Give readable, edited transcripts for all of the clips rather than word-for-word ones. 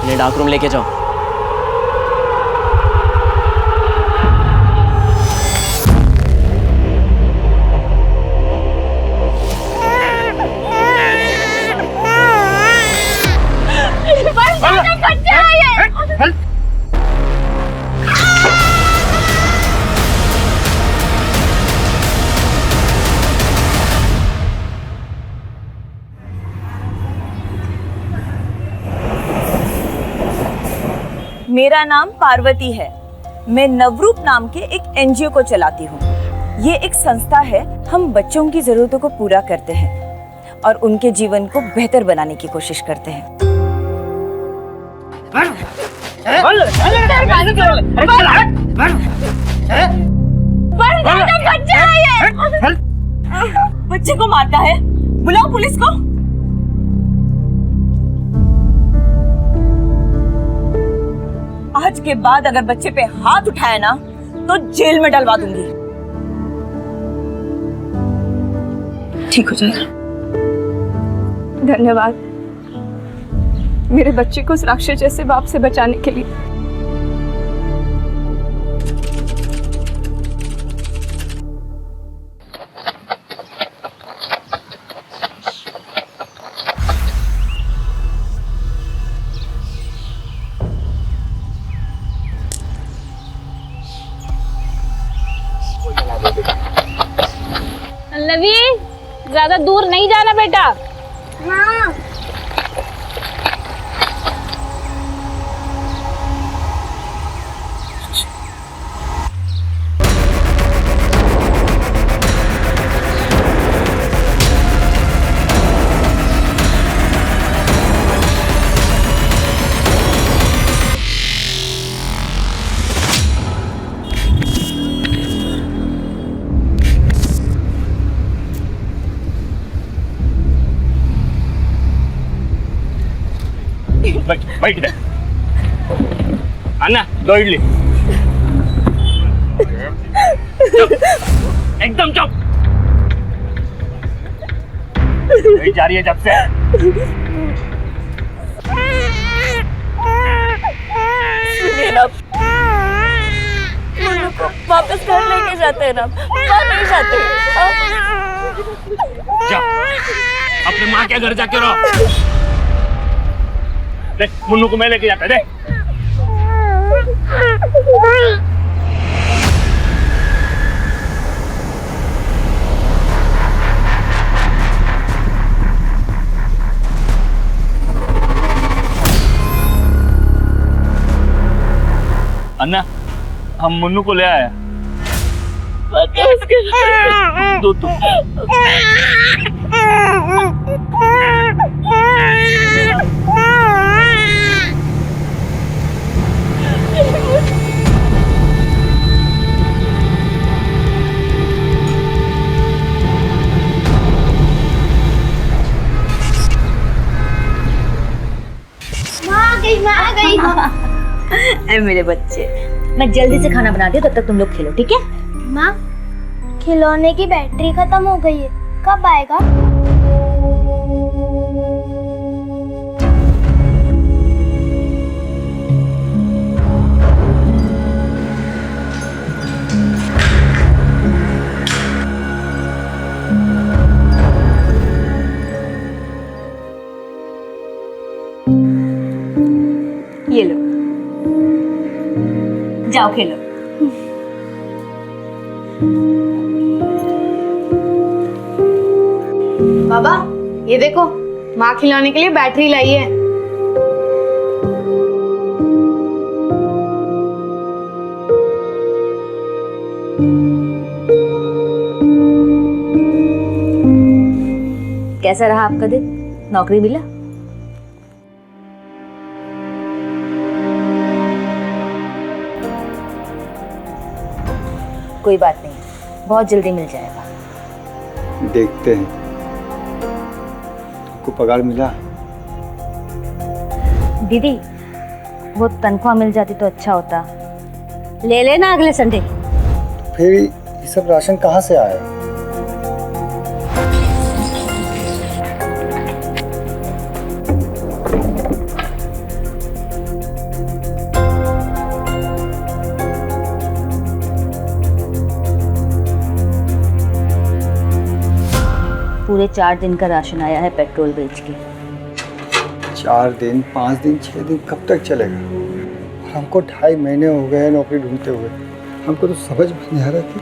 इन्हें dark room लेके जाओ। मेरा नाम पार्वती है। मैं नवरूप नाम के एक एनजीओ को चलाती हूँ। ये एक संस्था है। हम बच्चों की जरूरतों को पूरा करते हैं और उनके जीवन को बेहतर बनाने की कोशिश करते हैं। बच्चे को मारता है, बुलाओ पुलिस को। आज के बाद अगर बच्चे पे हाथ उठाया ना तो जेल में डलवा दूंगी। ठीक हो जाएगा। धन्यवाद मेरे बच्चे को उस राक्षस जैसे बाप से बचाने के लिए। पल्लवी, ज्यादा दूर नहीं जाना बेटा। हाँ। बैठ दे। अन्ना, 2 इडली। चुप, एकदम चुप। नहीं जा रही है जब से। सुनिए ना, मुन्नू को वापस घर लेके जाते हैं ना, वहाँ नहीं जाते। जा, अपने माँ के घर जाके रहो। देख, मुन्नू को मैं लेके जाता है, देख। अन्ना, हम मुन्नू को ले आया। दो तो। माँ आ गई। अरे मेरे बच्चे, मैं जल्दी से खाना बनाती हूँ, तब तक तुम लोग खेलो, ठीक है? माँ, खिलौने की बैटरी खत्म हो गई है, कब आएगा? ये लो, जाओ खेलो। बाबा, ये देखो, माँ खिलाने के लिए बैटरी लाई है। कैसा रहा आपका दिन? नौकरी मिला? कोई बात नहीं, बहुत जल्दी मिल जाएगा। देखते हैं। तुमको पगार मिला? दीदी, वो तनख्वाह मिल जाती तो अच्छा होता। ले लेना अगले संडे। फिर ये सब राशन कहाँ से आया? पूरे 4 दिन का राशन आया है पेट्रोल बेच के। 4 दिन, 5 दिन, 6 दिन कब तक चलेगा? और हमको 2.5 महीने हो गए नौकरी ढूंढते हुए। हमको तो समझ में नहीं आ रहा कि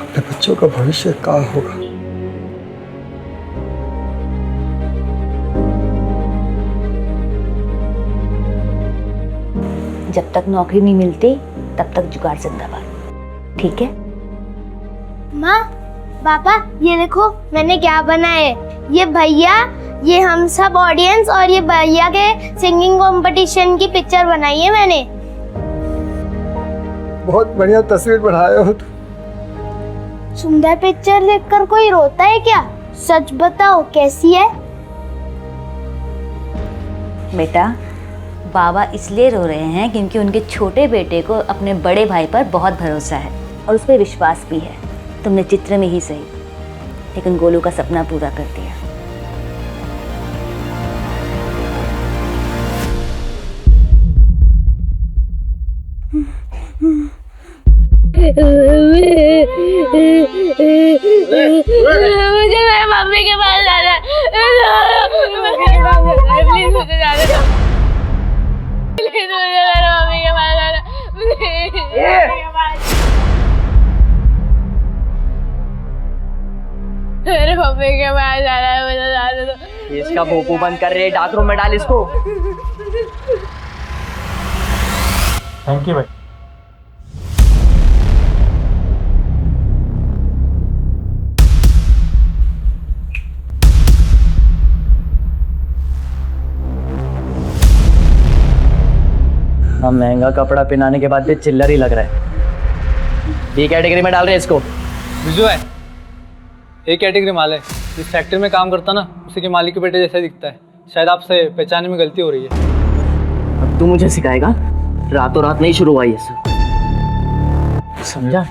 अपने बच्चों का भविष्य क्या होगा। जब तक नौकरी नहीं मिलती तब तक जुगाड़ जिंदाबाद, ठीक है? माँ, पापा, ये देखो मैंने क्या बनाया है। ये भैया, ये हम सब ऑडियंस और ये भैया के सिंगिंग कंपटीशन की पिक्चर बनाई है मैंने। बहुत बढ़िया तस्वीर बनाए हो तुम। सुंदर पिक्चर देखकर कोई रोता है क्या? सच बताओ, कैसी है? बेटा, बाबा इसलिए रो रहे हैं क्योंकि उनके छोटे बेटे को अपने बड़े भाई पर बहुत भरोसा है और उस पर विश्वास भी है। तुमने चित्र में ही सही, लेकिन गोलू का सपना पूरा कर दिया। मुझे मेरे मम्मी के पास जाना है। प्लीज मुझे जाने दो। प्लीज मुझे मेरे मम्मी के पास जाना है। मेरे मम्मी के पास जाना है, मुझे जाने दो। इसका भोपू बंद कर रहे, डार्क रूम में डाल इसको। थैंक यू भाई। हम महंगा कपड़ा पहनाने के बाद भी चिल्लर ही लग रहा है। बी कैटेगरी में डाल रहे हैं इसको। बिजू है, एक कैटेगरी माल है। जिस फैक्ट्री में काम करता ना, उसी के मालिक के बेटे जैसा दिखता है। शायद आपसे पहचानने में गलती हो रही है। अब तू मुझे सिखाएगा? रातों रात नहीं शुरू हुआ ये सब, समझा?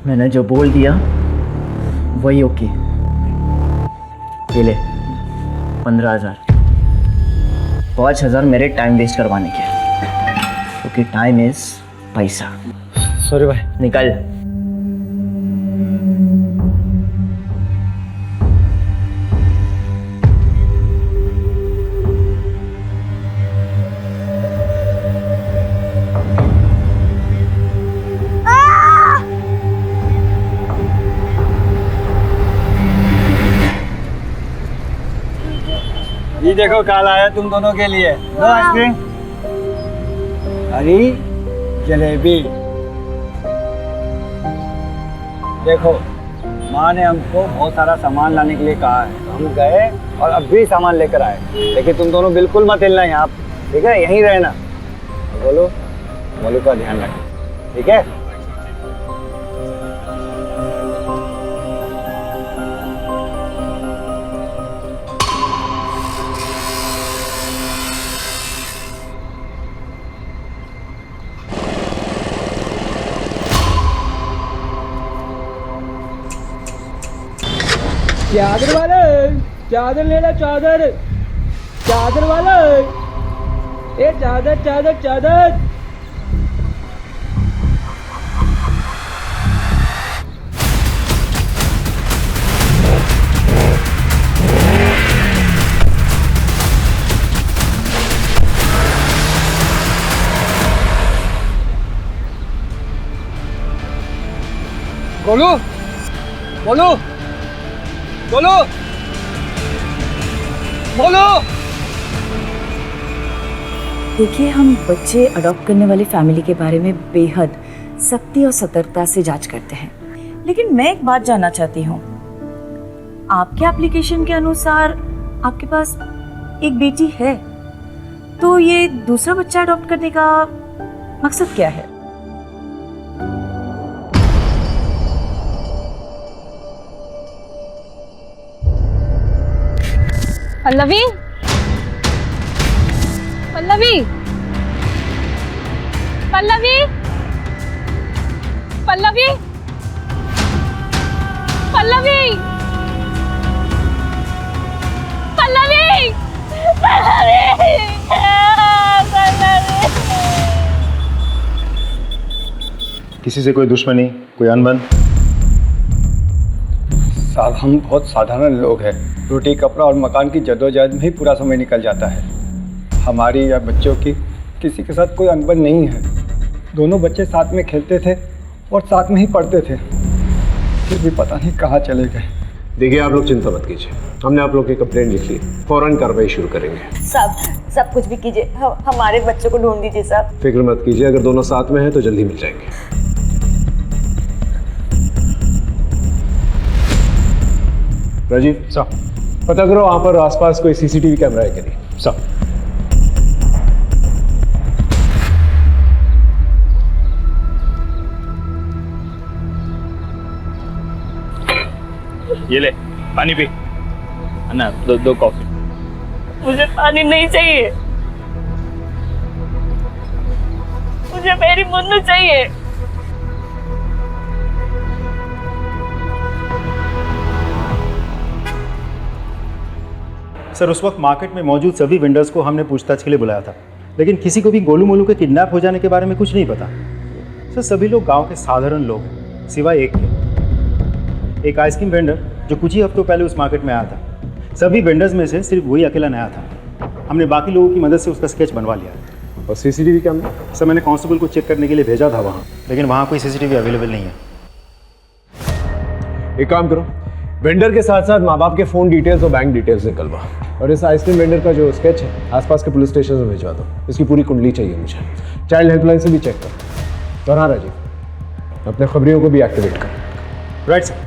मैंने जो बोल दिया वही ओके। ये ले 15,000, 5,000 मेरे टाइम वेस्ट करवाने के, क्योंकि टाइम इज पैसा। सॉरी भाई। निकल। ये देखो काल आया तुम दोनों के लिए। लो आइसक्रीम। अरे जलेबी। देखो, माँ ने हमको बहुत सारा सामान लाने के लिए कहा है। हम गए और अब भी सामान लेकर आए, लेकिन तुम दोनों बिल्कुल मत हिलना यहाँ, ठीक है? यहीं रहना। बोलो, बोलो का ध्यान रखना, ठीक है? चादर वाले, चादर ले लो, चादर। चादर वाले, ए चादर चादर चादर। गोलू, गोलू, बोलो, बोलो। देखिए, हम बच्चे अडॉप्ट करने वाली फैमिली के बारे में बेहद सख्ती और सतर्कता से जांच करते हैं, लेकिन मैं एक बात जानना चाहती हूँ। आपके एप्लीकेशन के अनुसार आपके पास एक बेटी है, तो ये दूसरा बच्चा अडॉप्ट करने का मकसद क्या है? पल्लवी, पल्लवी, पल्लवी, पल्लवी, पल्लवी, पल्लवी, किसी से कोई दुश्मनी, कोई अनबन? साहब हम बहुत साधारण लोग हैं। रोटी कपड़ा और मकान की जद्दोजहद में ही पूरा समय निकल जाता है। हमारी या बच्चों की किसी के साथ कोई अनबन नहीं है। दोनों बच्चे साथ में खेलते थे और साथ में ही पढ़ते थे, फिर भी पता नहीं कहाँ चले गए। देखिए आप लोग चिंता मत कीजिए, हमने आप लोग की कंप्लेंट लिख ली, फौरन कार्रवाई शुरू करेंगे। साहब सब कुछ भी कीजिए, हमारे बच्चों को ढूंढ दीजिए साहब। फिक्र मत कीजिए, अगर दोनों साथ में हैं तो जल्दी मिल जाएंगे। राजीव साहब पता करो वहाँ पर आसपास कोई सीसीटीवी कैमरा है कि नहीं। साहब ये ले पानी पी। अन्ना दो कॉफी। मुझे पानी नहीं चाहिए, मुझे मेरी मुन्नू चाहिए। सर उस वक्त मार्केट में मौजूद सभी वेंडर्स को हमने पूछताछ के लिए बुलाया था, लेकिन किसी को भी गोलू मोलू के किडनैप हो जाने के बारे में कुछ नहीं पता। सर सभी लोग गांव के साधारण लोग हैं, सिवाय एक के। एक आइसक्रीम वेंडर जो कुछ ही हफ्तों पहले उस मार्केट में आया था। सभी वेंडर्स में से सिर्फ वही अकेला नया था। हमने बाकी लोगों की मदद से उसका स्केच बनवा लिया। और सीसीटीवी कैमरा? सर मैंने कांस्टेबल को चेक करने के लिए भेजा था वहाँ, लेकिन वहाँ कोई सीसीटीवी अवेलेबल नहीं है। एक काम करो, वेंडर के साथ साथ माँ बाप के फ़ोन डिटेल्स और बैंक डिटेल्स निकलवा, और इस आइसक्रीम वेंडर का जो स्केच है आसपास के पुलिस स्टेशन में भिजवा दो। इसकी पूरी कुंडली चाहिए मुझे। चाइल्ड हेल्पलाइन से भी चेक करो। और हाँ राजीव, अपने खबरियों को भी एक्टिवेट करो। Right sir.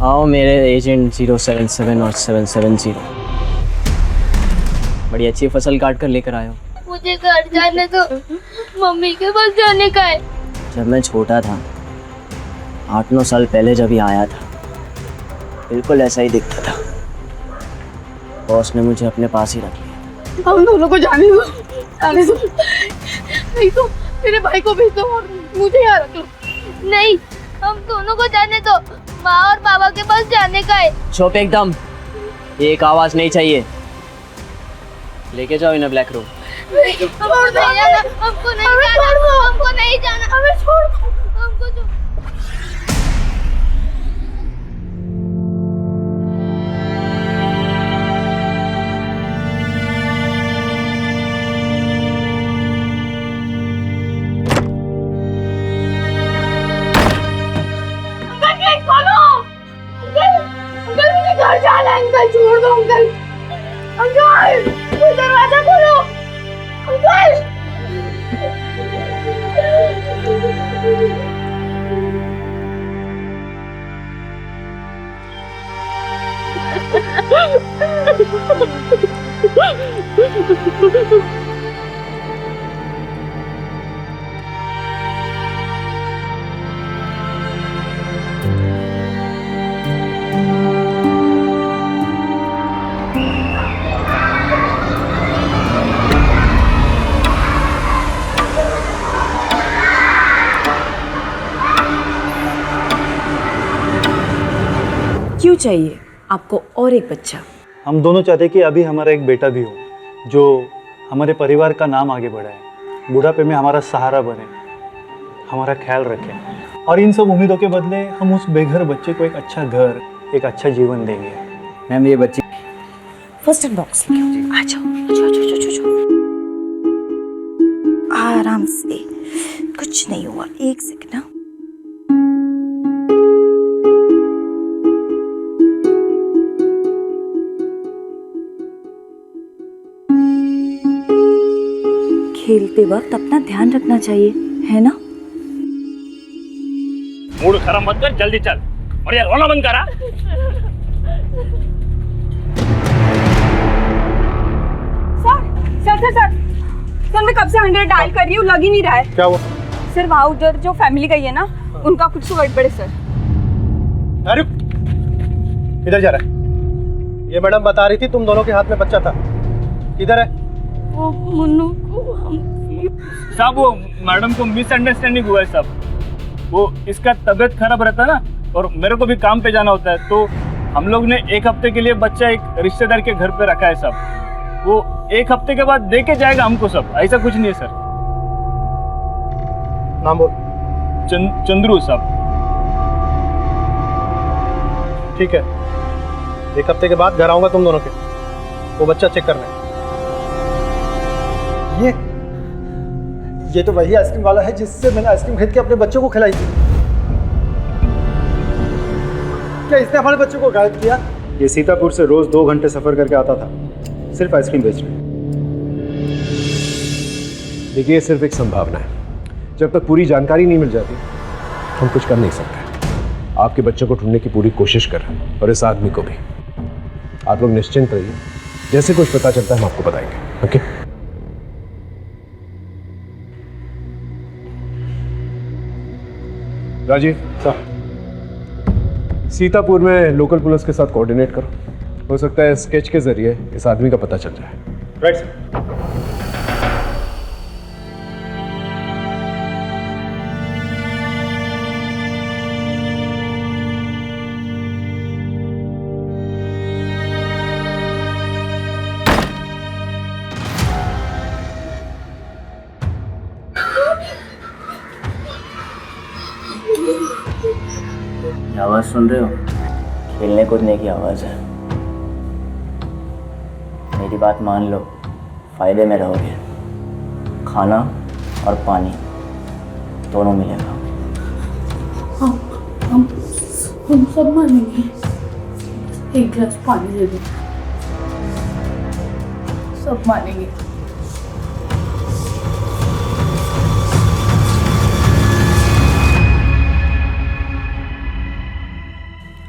आओ मेरे एजेंट 077 और 770, बड़ी अच्छी फसल काट कर लेकर आए हो। मुझे घर जाने दो, मम्मी के पास जाने का है। जब मैं छोटा था, 8-9 साल पहले जब ये आया था, बिल्कुल ऐसा ही दिखता था। बॉस ने मुझे अपने पास ही रख लिया। हम दोनों को जाने दो, जाने दो। नहीं तो मेरे भाई को भेज दो और मुझे यहाँ रख लो। नहीं, हम दोनों को जाने दो, माँ और पापा के पास जाने का है। चुप एकदम, एक आवाज नहीं चाहिए। लेके जाओ इन्हें ब्लैक रूम। हमको नहीं जाना, हमको नहीं जाना, हमको नहीं जाना, हमें छोड़ दो, हमको जो घर जाना है अंकल, छोड़ दो अंकल। अंकल दरवाजा खोलो अंकल। क्यों चाहिए आपको और एक बच्चा? हम दोनों चाहते कि अभी हमारा एक बेटा भी हो, जो हमारे परिवार का नाम आगे बढ़ाए, बुढ़ापे में हमारा सहारा बने, हमारा ख्याल रखे। और इन सब उम्मीदों के बदले हम उस बेघर बच्चे को एक अच्छा घर, एक अच्छा जीवन देंगे। मैम ये बच्ची फर्स्ट एड बॉक्स आ जाओ। आराम से, कुछ नहीं हुआ, एक सेकंड ना। खेलते वक्त अपना ध्यान रखना चाहिए, है ना? मूड खराब मत कर, जल्दी चल और यार रोना बंद करा। सर मैं कब से 100 डायल कर रही हूँ, लग ही नहीं रहा है। क्या हुआ? सर वहाँ उधर जो फैमिली गई है ना, उनका कुछ तो गड़बड़ है सर। अरे किधर जा रहा है? ये मैडम बता रही थी तुम दोनों के हाथ में बच्चा था, किधर है? वो मुन्नू को साहब वो मैडम को मिसअंडरस्टैंडिंग हुआ है साहब। वो इसका तबीयत खराब रहता है ना और मेरे को भी काम पे जाना होता है, तो हम लोग ने 1 हफ्ते के लिए बच्चा एक रिश्तेदार के घर पे रखा है साहब। वो 1 हफ्ते के बाद दे के जाएगा हमको सब, ऐसा कुछ नहीं है सर। नाम बोल। चंद्रू साहब। ठीक है, 1 हफ्ते के बाद घर आऊंगा तुम दोनों के, वो बच्चा चेक करना है। ये तो वही आइसक्रीम वाला है जिससे मैंने आइसक्रीम खरीद के अपने बच्चों को खिलाई थी। क्या इसने हमारे बच्चों को गायब किया? ये सीतापुर से रोज 2 घंटे सफर करके आता था, सिर्फ आइसक्रीम बेचने। देखिए ये सिर्फ एक संभावना है, जब तक पूरी जानकारी नहीं मिल जाती हम कुछ कर नहीं सकते। आपके बच्चों को ढूंढने की पूरी कोशिश कर रहे हैं और इस आदमी को भी। आप लोग निश्चिंत रहिए, जैसे कुछ पता चलता है हम आपको बताएंगे। ओके? राजीव सर, सीतापुर में लोकल पुलिस के साथ कोऑर्डिनेट करो, हो सकता है स्केच के जरिए इस आदमी का पता चल जाए। Right sir. आवाज सुन रहे हो? खेलने कूदने की आवाज है। मेरी बात मान लो, फायदे में रहोगे। खाना और पानी दोनों मिलेगा। हम सब मानेंगे। 1 गिलास पानी दे दो, सब मानेंगे।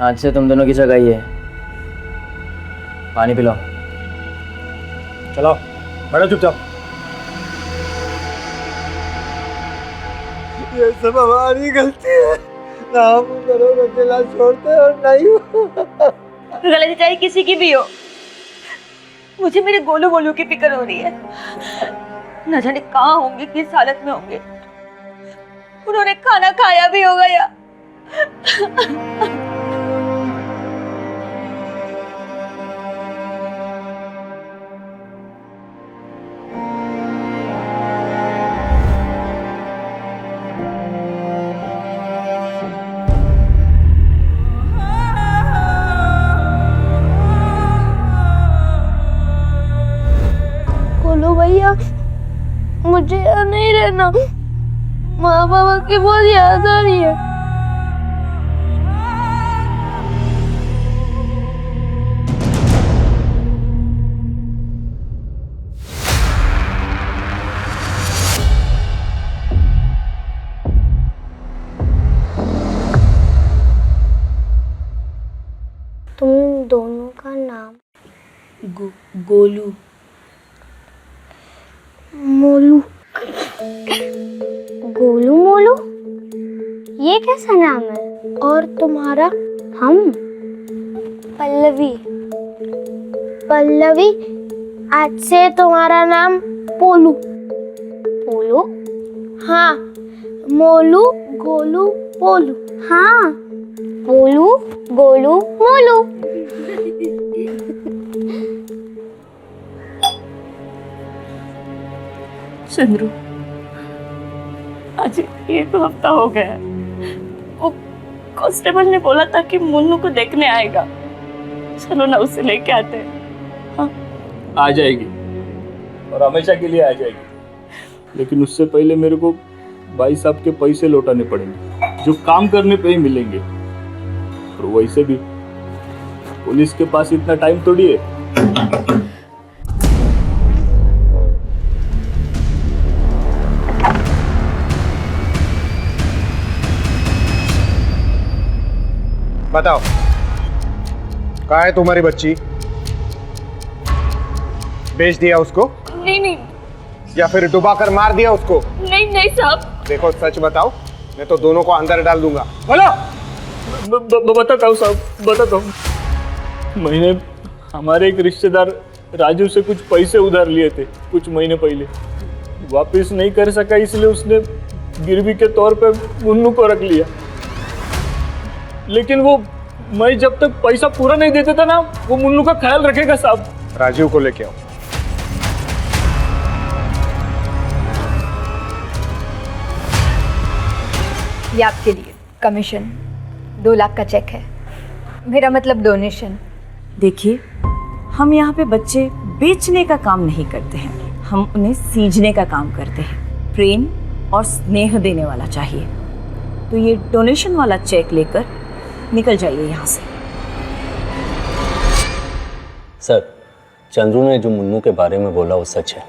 आज से तुम दोनों की जगह ही है। पानी पिलाओ। चलाओ, बैठो चुपचाप। ये सब हमारी गलती है, ना हम दोनों को अकेला छोड़ते और नहीं। गलती चाहे किसी की भी हो, मुझे मेरे गोलू गोलू की फिक्र हो रही है। न जाने कहाँ होंगे, किस हालत में होंगे। उन्होंने खाना खाया भी होगा या बोलो भैया, मुझे यहाँ नहीं रहना। माँ बाबा की बहुत याद आ रही है। तुम दोनों का नाम? गोलू, मोलू। गोलू मोलू, ये कैसा नाम है? और तुम्हारा? हम पल्लवी। पल्लवी, आज से तुम्हारा नाम पोलू। पोलू? हाँ, मोलू गोलू पोलू। हाँ, पोलू गोलू मोलू। चंद्रू, आज 1 हफ्ता हो गया। वो कांस्टेबल ने बोला था कि मुन्नू को देखने आएगा। चलो ना उसे लेके आते हैं। हाँ? आ जाएगी और हमेशा के लिए आ जाएगी, लेकिन उससे पहले मेरे को भाई साहब के पैसे लौटाने पड़ेंगे जो काम करने पे ही मिलेंगे। और वैसे भी पुलिस के पास इतना टाइम थोड़ी है। बताओ, कहाँ है तुम्हारी बच्ची? बेच दिया उसको? नहीं, या फिर डुबा कर मार दिया उसको? नहीं साहब। देखो सच बताओ, मैं तो दोनों को अंदर डाल दूंगा। बोलो। बताता हूँ साहब, बताता हूँ। मैंने हमारे एक रिश्तेदार राजू से कुछ पैसे उधार लिए थे कुछ महीने पहले, वापस नहीं कर सका, इसलिए उसने गिरवी के तौर पे मुन्नू को रख लिया। लेकिन वो मैं जब तक पैसा पूरा नहीं देता था ना, वो मुन्नू का ख्याल रखेगा साहब। राजीव को लेके आओ। ये आपके लिए कमीशन 2 लाख का चेक है, मेरा मतलब डोनेशन। देखिए, हम यहाँ पे बच्चे बेचने का काम नहीं करते हैं, हम उन्हें सींचने का काम करते हैं। प्रेम और स्नेह देने वाला चाहिए, तो ये डोनेशन वाला चेक लेकर निकल जाइए यहाँ से। सर, चंद्रू ने जो मुन्नू के बारे में बोला वो सच है,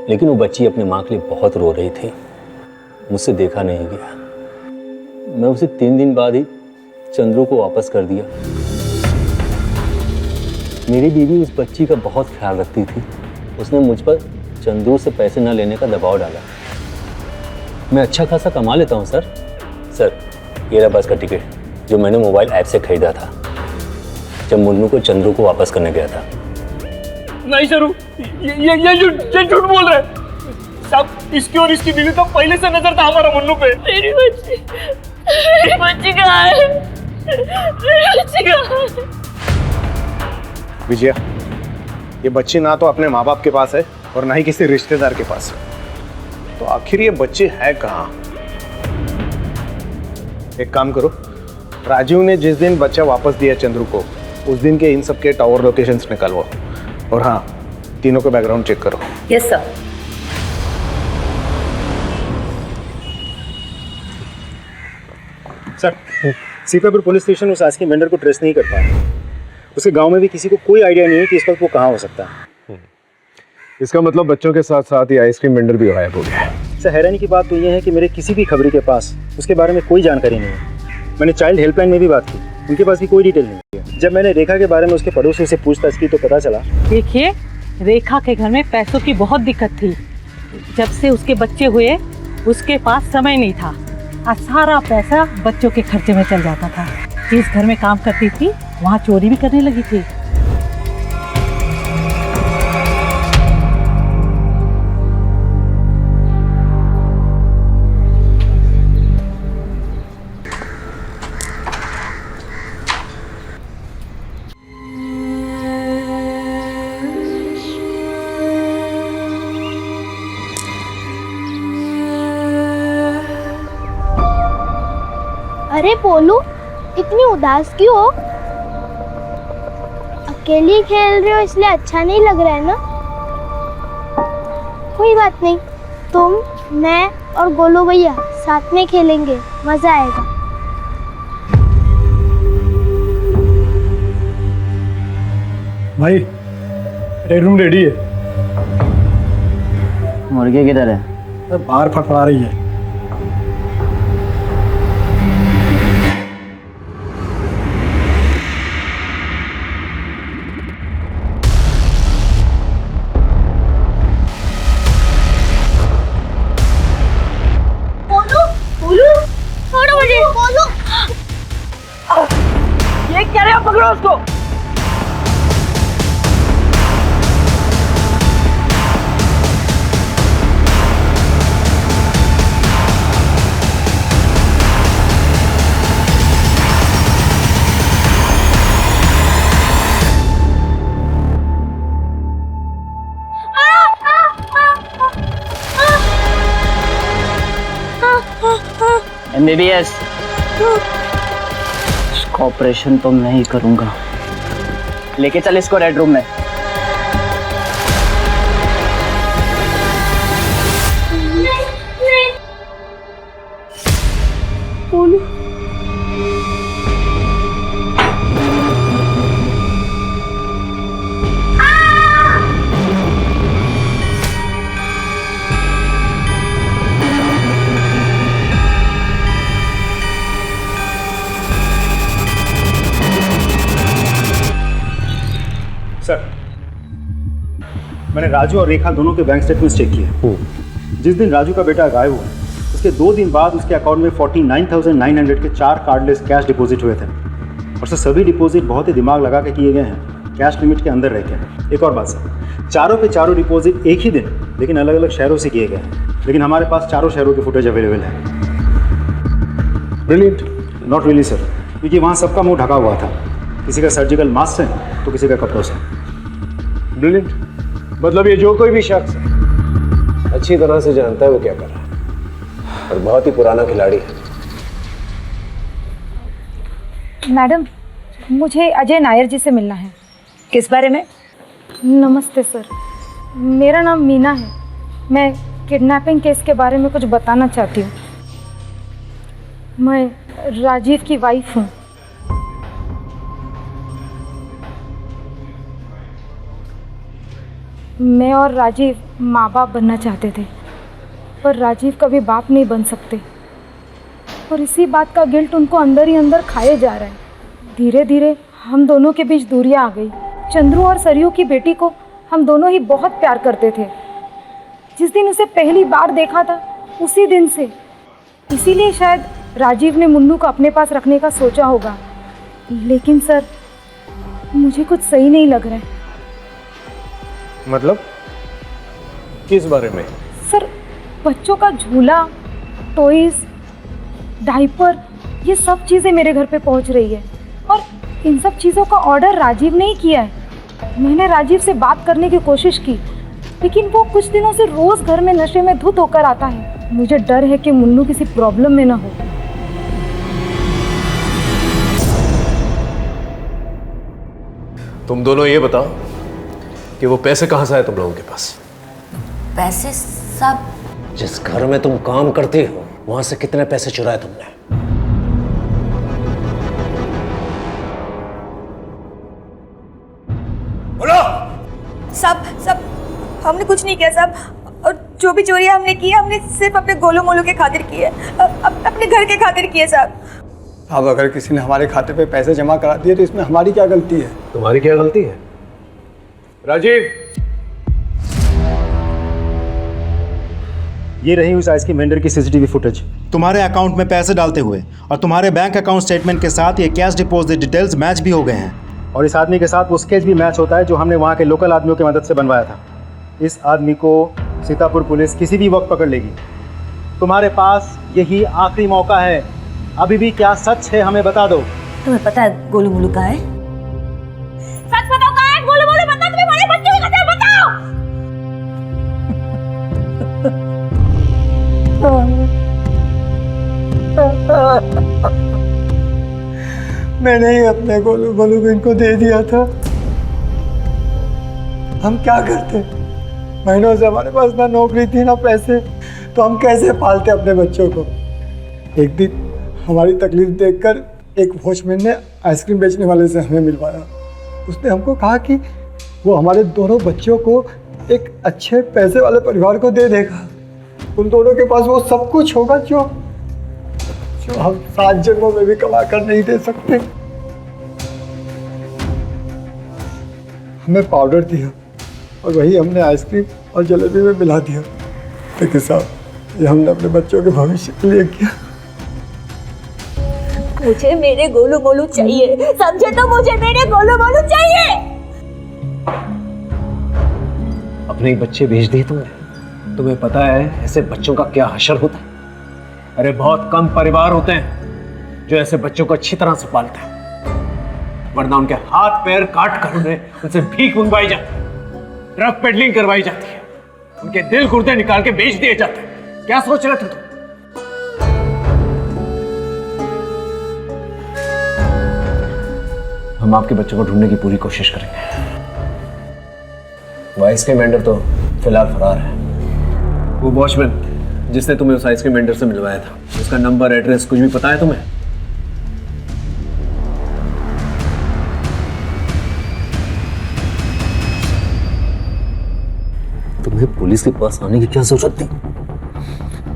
लेकिन वो बच्ची अपनी माँ के लिए बहुत रो रही थी, मुझसे देखा नहीं गया। मैं उसे 3 दिन बाद ही चंद्रू को वापस कर दिया। मेरी बीवी उस बच्ची का बहुत ख्याल रखती थी, उसने मुझ पर चंद्रू से पैसे न लेने का दबाव डाला। मैं अच्छा खासा कमा लेता हूँ सर। सर, ये रहा बस का टिकट जो मैंने मोबाइल ऐप से खरीदा था जब मुन्नू को चंद्रू को वापस करने गया था। नहीं सर, ये झूठ बोल रहा है साहब। इसकी और इसकी बीवी का पहले से नजर था हमारा मुन्नू पे। मेरी बच्ची कहाँ है? मेरी बच्ची कहाँ है? विजया, ये बच्ची ना तो अपने माँ बाप के पास है और ना ही किसी रिश्तेदार के पास है, तो आखिर ये बच्ची है कहाँ? एक काम करो, राजीव ने जिस दिन बच्चा वापस दिया चंद्रू को, उस दिन के इन सब के टावर लोकेशंस निकालो, और हाँ, तीनों का बैकग्राउंड चेक करो। Yes sir. Sir, Sitapur police station उस आइसक्रीम वेंडर को ट्रेस नहीं कर पाया। उसके गांव में भी किसी को कोई आइडिया नहीं है कि इस वक्त वो कहाँ हो सकता है। इसका मतलब बच्चों के साथ साथ ही आइसक्रीम वेंडर भी गायब हो गया है। सर, हैरानी की बात तो ये है कि मेरे किसी भी खबरी के पास उसके बारे में कोई जानकारी नहीं है। मैंने चाइल्ड हेल्पलाइन में भी बात की, उनके पास भी कोई डिटेल नहीं है। जब मैंने रेखा के बारे में उसके पड़ोसी से पूछताछ की तो पता चला। देखिए, रेखा के घर में पैसों की बहुत दिक्कत थी। जब से उसके बच्चे हुए उसके पास समय नहीं था और सारा पैसा बच्चों के खर्चे में चल जाता था। जिस घर में काम करती थी वहाँ चोरी भी करने लगी थी। अरे पोलू, इतनी उदास क्यों हो? अकेली खेल रहे हो इसलिए अच्छा नहीं लग रहा है ना? कोई बात नहीं, तुम, मैं और गोलू भैया साथ में खेलेंगे, मजा आएगा। भाई, रेड रूम रेडी है। मुर्गी किधर है? बाहर फड़फड़ा रही है। ये क्या रहे हो? पकड़ो उसको। MBBS, इसका ऑपरेशन तो मैं ही करूंगा। लेके चल इसको रेड रूम में। सर, मैंने राजू और रेखा दोनों के बैंक स्टेटमेंट्स चेक किए। जिस दिन राजू का बेटा गायब हुआ उसके उसके 2 दिन बाद उसके अकाउंट में 49,900 के 4 कार्डलेस कैश डिपॉजिट हुए थे। और सर सभी डिपॉजिट बहुत ही दिमाग लगा के किए गए हैं, कैश लिमिट के अंदर रह के। एक और बात सर, चारों के चारों डिपॉजिट एक ही दिन लेकिन अलग अलग शहरों से किए गए हैं, लेकिन हमारे पास चारों शहरों के फुटेज अवेलेबल है। ब्रिलियंट। नॉट रियली सर, क्योंकि वहाँ सबका मुंह ढका हुआ था, किसी का सर्जिकल मास्क से तो किसी का कपड़ों से। ब्रिलियंट। मतलब ये जो कोई भी शख्स अच्छी तरह से जानता है वो क्या कर रहा है और बहुत ही पुराना खिलाड़ी है। मैडम, मुझे अजय नायर जी से मिलना है। किस बारे में? नमस्ते सर, मेरा नाम मीना है। मैं किडनैपिंग केस के बारे में कुछ बताना चाहती हूँ। मैं राजीव की वाइफ हूँ। मैं और राजीव माँ बाप बनना चाहते थे, पर राजीव कभी बाप नहीं बन सकते और इसी बात का गिल्ट उनको अंदर ही अंदर खाए जा रहा है। धीरे धीरे हम दोनों के बीच दूरियां आ गई। चंद्रू और सरयू की बेटी को हम दोनों ही बहुत प्यार करते थे। जिस दिन उसे पहली बार देखा था उसी दिन से, इसीलिए शायद राजीव ने मुन्नू को अपने पास रखने का सोचा होगा। लेकिन सर, मुझे कुछ सही नहीं लग रहा है। मतलब किस बारे में? सर, बच्चों का झूला, टॉयज, डायपर, ये सब चीज़ें मेरे घर पे पहुंच रही है और इन सब चीज़ों का ऑर्डर राजीव ने ही किया है। मैंने राजीव से बात करने की कोशिश की, लेकिन वो कुछ दिनों से रोज़ घर में नशे में धुत होकर आता है। मुझे डर है कि मुन्नू किसी प्रॉब्लम में ना हो। तुम दोनों ये बताओ कि वो पैसे कहाँ से आए तुम लोगों के पास? पैसे सब जिस घर में तुम काम करती हो वहां से कितने पैसे चुराए तुमने? बोलो। सब हमने कुछ नहीं किया साहब, और जो भी चोरी हमने की है हमने सिर्फ अपने गोलू मोलू के खातिर की है, अपने घर के खातिर की है साहब। अब अगर किसी ने हमारे खाते पे पैसे जमा करा दिए तो इसमें हमारी क्या गलती है? तुम्हारी क्या गलती है? राजीव, ये रही उस आइसक्रीम वेंडर की सीसीटीवी फुटेज। तुम्हारे अकाउंट में पैसे डालते हुए और तुम्हारे बैंक अकाउंट स्टेटमेंट के साथ ये कैश डिपॉजिट डिटेल्स मैच भी हो गए हैं। और इस आदमी के साथ वो स्केच भी मैच होता है जो हमने वहाँ के लोकल आदमियों की मदद से बनवाया था। इस आदमी को सीतापुर पुलिस किसी भी वक्त पकड़ लेगी। तुम्हारे पास यही आखिरी मौका है। अभी भी क्या सच है हमें बता दो। तुम्हें पता है गोलू मोलू कहाँ है? सच बताओ, कहाँ है गोलू मोलू? बताओ, तुम्हें बड़े बच्चे की कसम, बताओ। मैंने ही अपने गोलू मोलू को इनको दे दिया था। हम क्या करते? महीनों से हमारे पास ना नौकरी थी ना पैसे, तो हम कैसे पालते अपने बच्चों को? एक दिन हमारी तकलीफ देखकर एक वॉचमैन ने आइसक्रीम बेचने वाले से हमें मिलवाया। उसने हमको कहा कि वो हमारे दोनों बच्चों को एक अच्छे पैसे वाले परिवार को दे देगा। उन दोनों के पास वो सब कुछ होगा जो हम 7 जन्मों में भी कमा कर नहीं दे सकते। हमें पाउडर दिया और वही हमने आइसक्रीम और जलेबी में मिला दिया। लेकिन साहब, ये हमने अपने बच्चों के भविष्य के लिए किया। मुझे मेरे गोलू मोलू चाहिए, समझे? तो मुझे मेरे गोलू मोलू चाहिए। अपने ही बच्चे भेज दिए तुमने। तुम्हें पता है ऐसे बच्चों का क्या हशर होता है? अरे बहुत कम परिवार होते हैं जो ऐसे बच्चों को अच्छी तरह से पालते हैं, वरना उनके हाथ पैर काट कर उनसे भीख मंगवाई जाती है, ड्रग पेडलिंग करवाई जाती है, उनके दिल गुर्दे निकाल के बेच दिए जाते हैं। क्या सोच रहे थे तुम? हम आपके बच्चों को ढूंढने की पूरी कोशिश करेंगे। वो आइसक्रीम वेंडर तो फिलहाल फरार है। वो वॉचमैन जिसने तुम्हें उस आइसक्रीम वेंडर से मिलवाया था, उसका नंबर, एड्रेस कुछ भी पता है तुम्हें? तुम्हें पुलिस के पास आने की क्या जरूरत थी?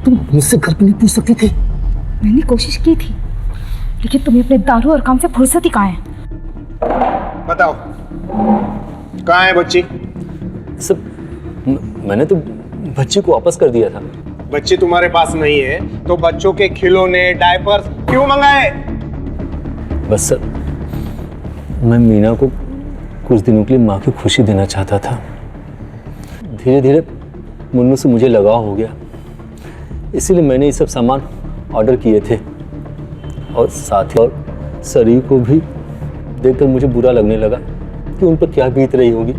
तुम मुझसे घर पे नहीं पूछ सकती थी? मैंने कोशिश की थी, लेकिन तुम्हें अपने दारू और काम से फुर्सत ही कहाँ है? बताओ, कहाँ है बच्ची? सब मैंने तो बच्ची को वापस कर दिया था। बच्चे तुम्हारे पास नहीं है तो बच्चों के खिलौने डायपर्स क्यों मंगाए? बस सर, मैं मीना को कुछ दिनों के लिए माँ की खुशी देना चाहता था। धीरे धीरे मुन्नू से मुझे लगाव हो गया, इसीलिए मैंने ये सब सामान ऑर्डर किए थे। और साथ ही और शरीर को भी देखकर मुझे बुरा लगने लगा कि उन पर क्या बीत रही होगी।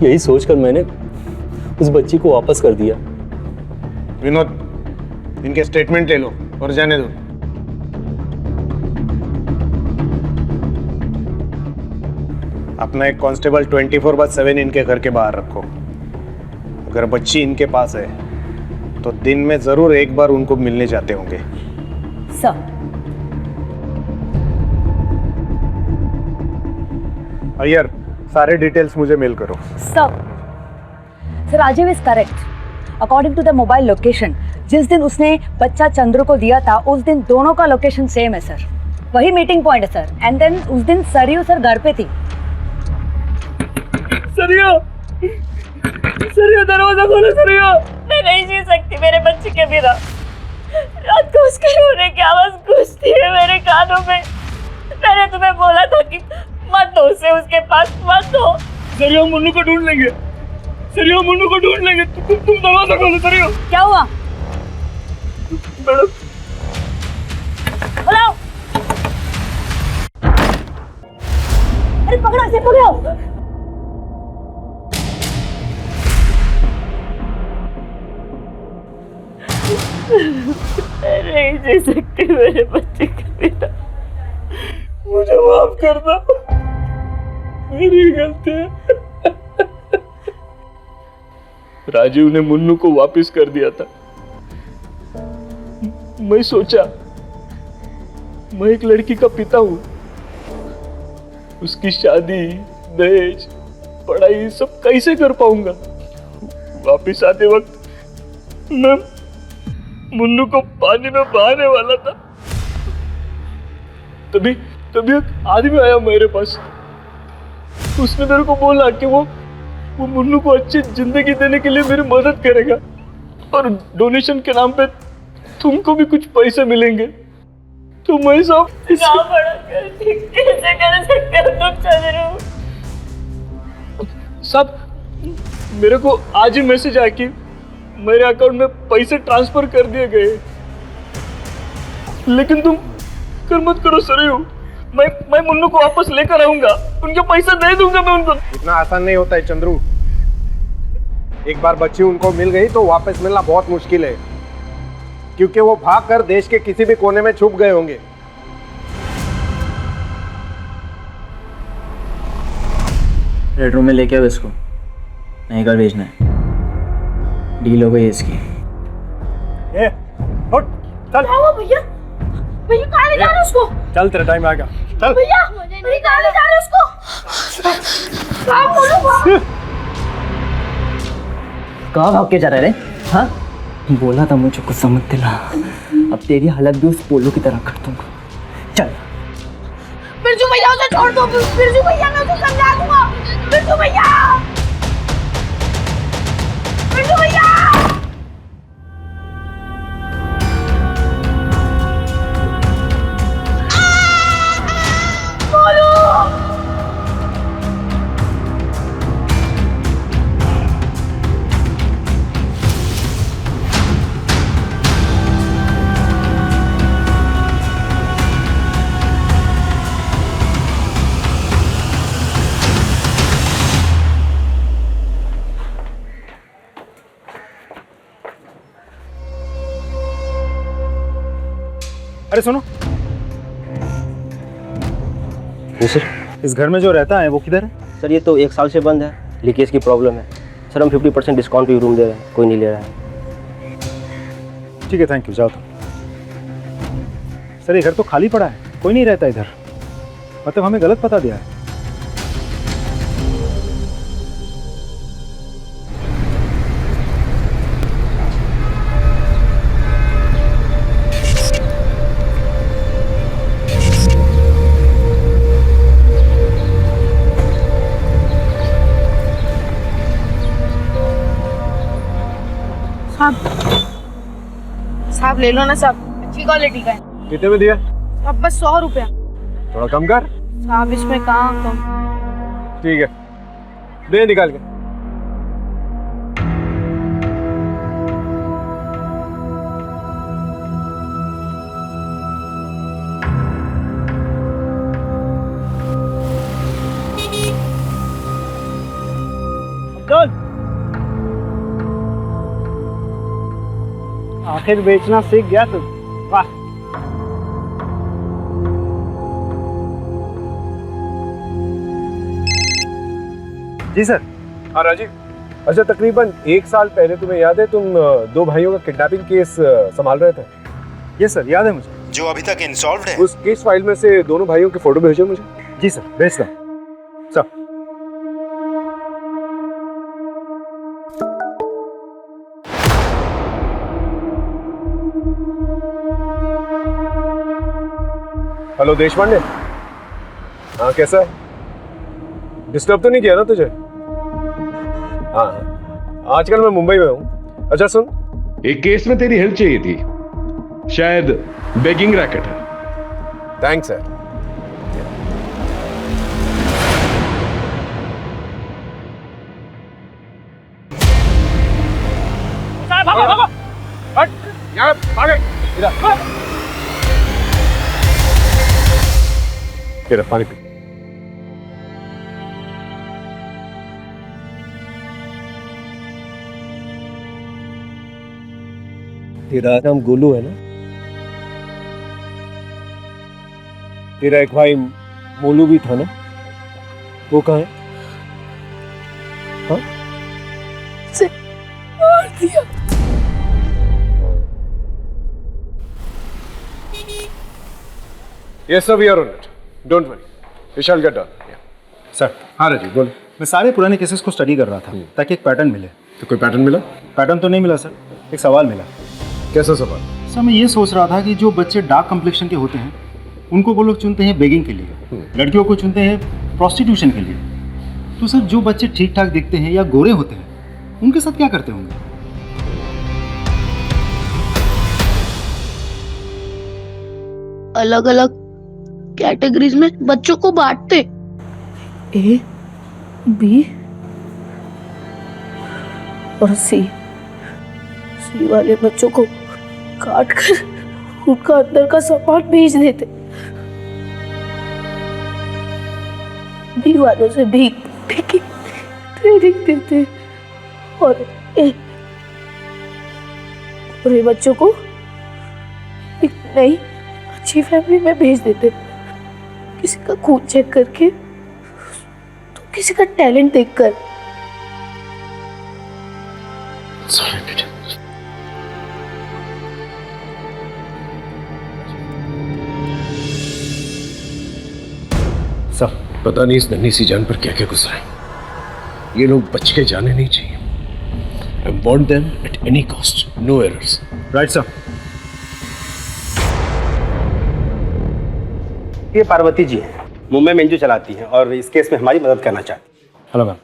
यही सोचकर मैंने उस बच्ची को वापस कर दिया। विनोद, इनके स्टेटमेंट ले लो और जाने दो। अपना एक कांस्टेबल 24/7 इनके घर के बाहर रखो। अगर बच्ची इनके पास है तो दिन में जरूर एक बार उनको मिलने जाते होंगे। सर, अय्यर, सारे डिटेल्स मुझे मेल करो। Sir Rajeev is correct. According to the mobile location, जिस दिन उसने बच्चा चंद्र को दिया था उस दिन दोनों का लोकेशन सेम है सर। वही मीटिंग पॉइंट है सर। एंड देन उस दिन सरयू सर घर पे थी। सरयू, सरयू दरवाजा खोलो सरयू। मैं नहीं जी सकती मेरे बच्चे के बिना। रात को उसके रोने की आवाज गूंजती है मेरे कानों में। मैंने तुम्हें बोला था कि मत दो उसे उसके पास, मत दो। सरयू, मुन्नू को ढूंढ लेंगे। सरयू, मुन्नू को ढूंढ लेंगे। तुम दरवाजा खोलो सरयू। क्या हुआ? मैडम, बुलाओ। अरे पकड़ो इसे, पकड़ो। नहीं जी सकती मेरे बच्चे के बिना। मुझे माफ करना, मेरी गलती है। राजीव ने मुन्नू को वापस कर दिया था। मैं सोचा मैं एक लड़की का पिता हूं, उसकी शादी, दहेज, पढ़ाई सब कैसे कर पाऊंगा। वापस आते वक्त मैं मुन्नू को पानी में बहाने वाला था। तभी एक आदमी आया मेरे पास। उसने मेरे को बोला कि वो मुन्नू को अच्छी जिंदगी देने के लिए मेरी मदद करेगा और डोनेशन के नाम पे तुमको भी कुछ पैसे मिलेंगे। तो मैं सब कैसे कर सकते हो तुम चंद्रू? सब मेरे को आज ही मैसेज आया कि मेरे अकाउंट में पैसे ट्रांसफर कर दिए गए। लेकिन तुम कर मत करो सरयू। मैं मुन्नू को वापस लेकर आऊंगा, उनके पैसे दे दूंगा मैं उनको। इतना आसान नहीं होता है चंद्रू। एक बार बच्ची उनको मिल गई तो वापस मिलना बहुत मुश्किल है, क्योंकि वो भागकर देश के किसी भी कोने में छुप गए होंगे। रेड रूम में लेके आओ इसको, नहीं कर भेजना है। डील हो गई इसकी। उठ, चल। भैया, भैया कहाँ ले जा रहे हो उसको? चल, तेरा टाइम आ गया। चल भैया, नहीं कहाँ ले जा रहे हो उसको? कहाँ बोलो? कहाँ भाग के जा रहे रे? हाँ, बोला था मुझे कुछ समझ दिला। अब तेरी हालत भी उस पोलो की तरह कर दूंगा। चल बिरजू भैया, उसे छोड़ दो। बिरजू भैया, मैं उसे समझा दूंगा। बिरजू भैया, बिरजू भैया। अरे सुनो, सर, इस घर में जो रहता है वो किधर है? सर ये तो 1 साल से बंद है, लीकेज की प्रॉब्लम है। सर हम 50% डिस्काउंट पे रूम दे रहे हैं, कोई नहीं ले रहा है। ठीक है, थैंक यू, जाओ तुम। सर ये घर तो खाली पड़ा है, कोई नहीं रहता इधर। मतलब हमें गलत पता दिया है। साहब ले लो ना साहब, अच्छी क्वालिटी का है। कितने में दिया? अब बस 100 रुपया। थोड़ा कम कर। साहब इसमें कहाँ कम। ठीक है, दे निकाल के। आखिर बेचना सीख गया तू, वाह। जी सर। हाँ राजीव, अच्छा तकरीबन 1 साल पहले तुम्हें याद है तुम 2 भाइयों का किडनैपिंग केस संभाल रहे थे? यस सर, याद है मुझे। जो अभी तक इनसॉल्व्ड है। उस केस फाइल में से दोनों भाइयों की फोटो भेजो मुझे। जी सर, भेजता हूँ सर। हेलो देशपांडे। हाँ कैसा है? डिस्टर्ब तो नहीं किया ना तुझे? हाँ, आजकल मैं मुंबई में हूँ। अच्छा सुन, एक केस में तेरी हेल्प चाहिए थी, शायद बेगिंग रैकेट है। Thanks sir. हट, यहाँ आगे, इधर। तेरा पानी पी। तेरा नाम गोलू है ना? तेरा एक भाई मोलू भी था ना? वो कहाँ है? हाँ? से मार दिया। Yes sir, we are on it. Don't worry. We shall get done. Sir. हाँ राजीव बोल। मैं सारे पुराने केसेस को स्टडी कर रहा था ताकि एक पैटर्न मिले। तो कोई पैटर्न मिला? पैटर्न तो नहीं मिला सर, एक सवाल मिला। कैसा सवाल? सर मैं ये सोच रहा था कि जो बच्चे डार्क कम्प्लेक्शन के होते हैं उनको वो लोग चुनते हैं बेगिंग के लिए, लड़कियों को चुनते हैं प्रोस्टिट्यूशन के लिए। तो सर जो बच्चे ठीक ठाक दिखते हैं या गोरे होते हैं उनके साथ क्या करते होंगे? अलग अलग कैटेगरीज में बच्चों को बांटते, ए, बी और सी। सी वाले बच्चों को काट कर उनका अंदर का सामान भेज देते, बी वालों से भीख की ट्रेनिंग देते और पूरे बच्चों को एक नई अच्छी फैमिली में भेज देते। किसी का खून चेक करके तो किसी का टैलेंट देखकर। सब पता नहीं इस नन्ही सी जान पर क्या क्या गुजरा है। ये लोग बच के जाने नहीं चाहिए। I want them at any cost, no errors. Right sir. ये पार्वती जी हैं, मुंबई में एनजीओ चलाती हैं और इस केस में हमारी मदद करना चाहती हैं। Hello ma'am.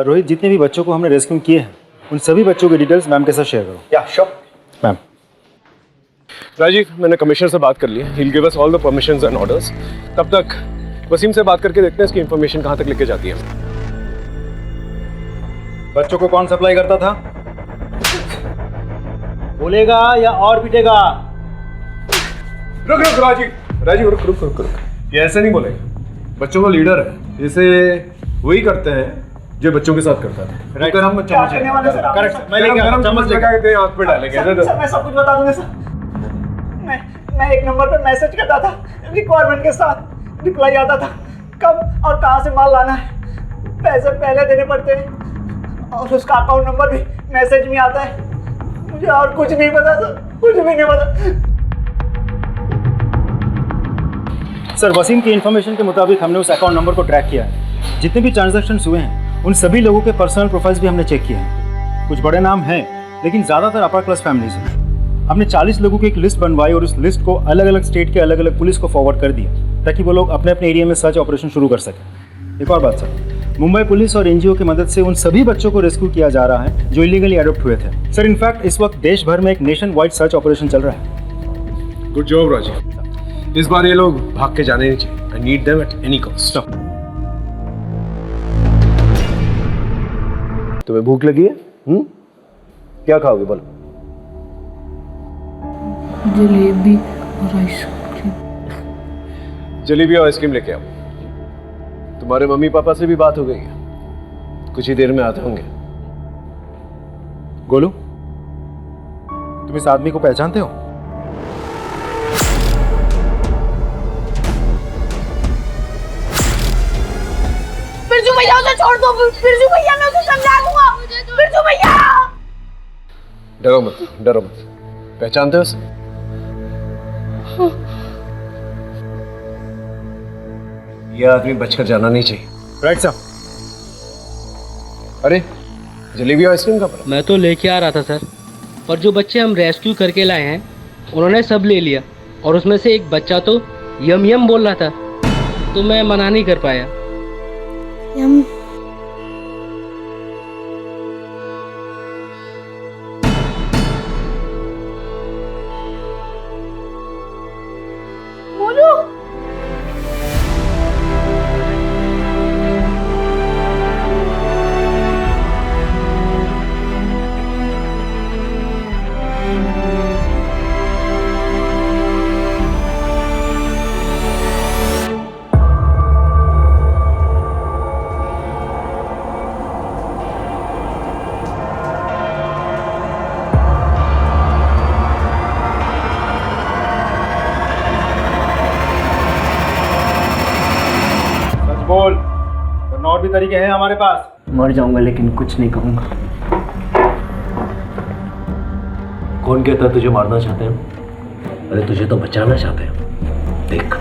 रोहित, जितने भी बच्चों को हमने रेस्क्यू किए हैं उन सभी बच्चों की डिटेल्स मैम के साथ शेयर करो। या श्योर मैम। राजीव, मैंने कमिश्नर से बात कर ली है। He'll give us all the permissions and orders. तब तक वसीम से बात करके देखते हैं इसकी इंफॉर्मेशन कहाँ तक लेके जाती है। बच्चों को कौन सप्लाई करता था? बोलेगा या और पीटेगा? रुक राजीव, राजीव रुक रुक रुक रुक। ये ऐसे नहीं बोलेगा। बच्चों का लीडर है, इसे वही करते हैं जो बच्चों के साथ करता है। राइट। हम चम्मच करेक्ट, मैं लेके गरम चम्मच लगा के आंख पे डालेंगे। सर मैं सब कुछ बता दूंगा सर। मैं एक नंबर पे मैसेज करता था, रिक्वायरमेंट के साथ रिप्लाई आता था कब और कहाँ से माल लाना है। पैसे पहले देने पड़ते हैं और उसका अकाउंट नंबर भी मैसेज में आता है। मुझे और कुछ नहीं पता सर, कुछ भी नहीं पता। सर वसीम की इन्फॉर्मेशन के मुताबिक हमने उस अकाउंट नंबर को ट्रैक किया है। जितने भी ट्रांजैक्शंस हुए हैं उन सभी लोगों के पर्सनल प्रोफाइल्स भी हमने चेक किए हैं। कुछ बड़े नाम हैं लेकिन ज़्यादातर अपर क्लास फैमिलीज हैं। हमने 40 लोगों की एक लिस्ट बनवाई और उस लिस्ट को अलग अलग स्टेट के अलग अलग पुलिस को फॉरवर्ड कर दिया ताकि वो लोग अपने अपने एरिया में सर्च ऑपरेशन शुरू कर सकें। एक और बात सर, मुंबई पुलिस और एनजीओ की मदद से उन सभी बच्चों को रेस्क्यू किया जा रहा है जो इलीगली अडॉप्ट हुए थे। सर इनफैक्ट इस वक्त देश भर में एक नेशन वाइड सर्च ऑपरेशन चल रहा है। Good job Rajeev. इस बार ये लोग भाग के जाने नहीं चाहिए। I need them at any cost. तुम्हें भूख लगी है? क्या खाओगे बोलो? जलेबी और आइसक्रीम। जलेबी और आइसक्रीम लेके आओ। तुम्हारे मम्मी पापा से भी बात हो गई है, कुछ ही देर में आते होंगे। गोलू, तुम इस आदमी को पहचानते हो? बिरजू भैया उसे छोड़ दो। बिरजू भैया मैं उसे समझा दूंगा। बिरजू भैया। डरो मत, डरो मत। पहचानते हो उसे? ये आदमी बचकर जाना नहीं चाहिए। Right sir. अरे जलेबी और आइसक्रीम का पड़ा? मैं तो लेके आ रहा था सर, और जो बच्चे हम रेस्क्यू करके लाए हैं उन्होंने सब ले लिया, और उसमें से एक बच्चा तो यम यम बोल रहा था, तो मैं मना नहीं कर पाया। यम। बोलो। बोल, वरना और भी तरीके हैं हमारे पास। मर जाऊंगा लेकिन कुछ नहीं कहूंगा। कौन कहता तुझे मारना चाहते हैं? अरे तुझे तो बचाना चाहते हैं। देख,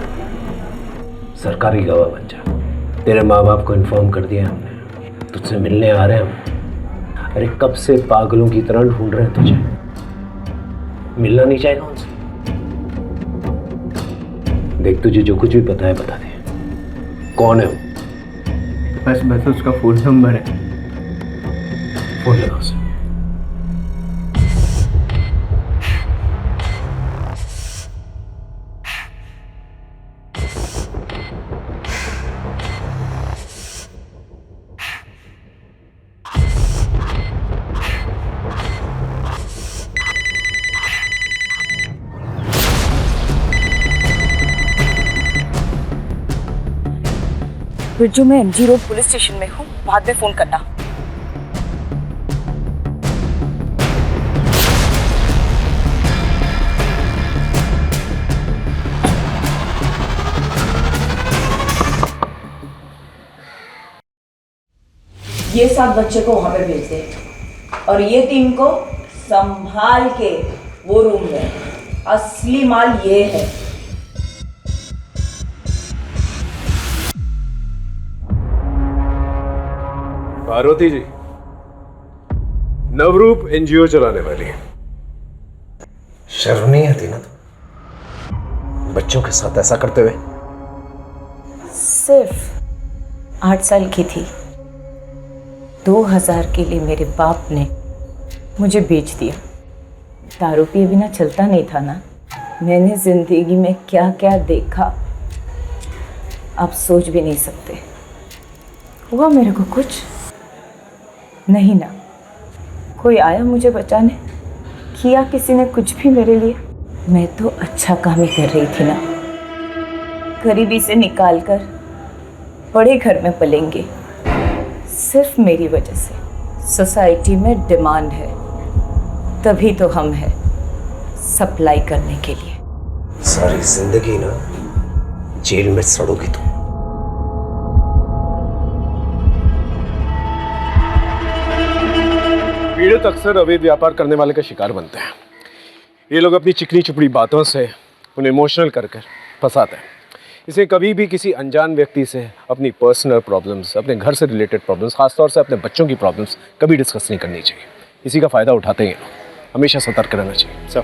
सरकारी गवाह बन जा। तेरे माँ बाप को इन्फॉर्म कर दिया हमने, तुझसे मिलने आ रहे हैं हम। अरे कब से पागलों की तरह ढूंढ रहे हैं तुझे। मिलना नहीं चाहेगा उनसे? देख, तुझे जो कुछ भी पता है बता दे। कौन है वो? बस उसका फोन नंबर है। फोन लगा उसे। बिरजू, मैं एमजी रोड पुलिस स्टेशन में हूँ, बाद में फोन करना। ये 7 बच्चे को वहां पे भेज दे, और ये 3 को संभाल के वो रूम में। असली माल ये है। पार्वती जी, नवरूप एनजीओ चलाने वाली है। शर्म नहीं आती ना बच्चों के साथ ऐसा करते हुए? सिर्फ 8 साल की थी, 2000 के लिए मेरे बाप ने मुझे बेच दिया। दारू पिए बिना चलता नहीं था ना। मैंने जिंदगी में क्या क्या देखा आप सोच भी नहीं सकते। हुआ मेरे को कुछ नहीं ना। कोई आया मुझे बचाने? किया किसी ने कुछ भी मेरे लिए? मैं तो अच्छा काम ही कर रही थी ना। गरीबी से निकाल कर बड़े घर में पलेंगे, सिर्फ मेरी वजह से। सोसाइटी में डिमांड है, तभी तो हम हैं सप्लाई करने के लिए। सारी जिंदगी ना जेल में सड़ोगी तुम। पीड़ित अक्सर अवैध व्यापार करने वाले का शिकार बनते हैं। ये लोग अपनी चिकनी चुपड़ी बातों से उन्हें इमोशनल कर फंसाते हैं। इसे कभी भी किसी अनजान व्यक्ति से अपनी पर्सनल प्रॉब्लम्स, अपने घर से रिलेटेड प्रॉब्लम्स, खासतौर से अपने बच्चों की प्रॉब्लम्स कभी डिस्कस नहीं करनी चाहिए। इसी का फ़ायदा उठाते हैं। हमेशा सतर्क रहना चाहिए। सब